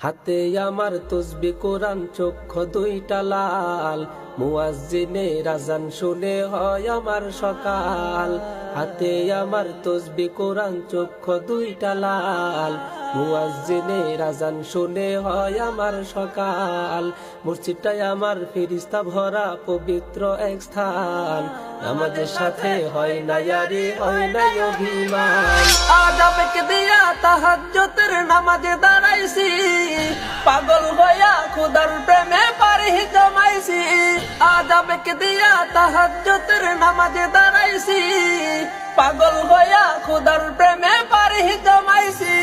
হাতে আমার তসবি কোরআন, চক্ষু দুইটা লাল, মুয়াজ্জিনের আযান শুনে হয় আমার সকাল। হাতে আমার তসবি কোরআন, চক্ষু দুইটা লাল, মুয়াজ্জিনের আযান শুনে হয় আমার সকাল। মসজিদটাই আমার ফেরেশতা ভরা পবিত্র এক স্থান, নামাজের সাথে হয় না ইয়ারি, হয় না অভিমান। আজাবেকে দিয়া তাহাজ্জুদের নামাজে দাঁড়াইছি, পাগল হইয়া খোদার প্রেমে পারি জমাইছি। আজাবেকে দিয়া তাহাজ্জুদের নামাজে দাঁড়াইছি, পাগল হইয়া খোদার প্রেমে পারি জমাইছি।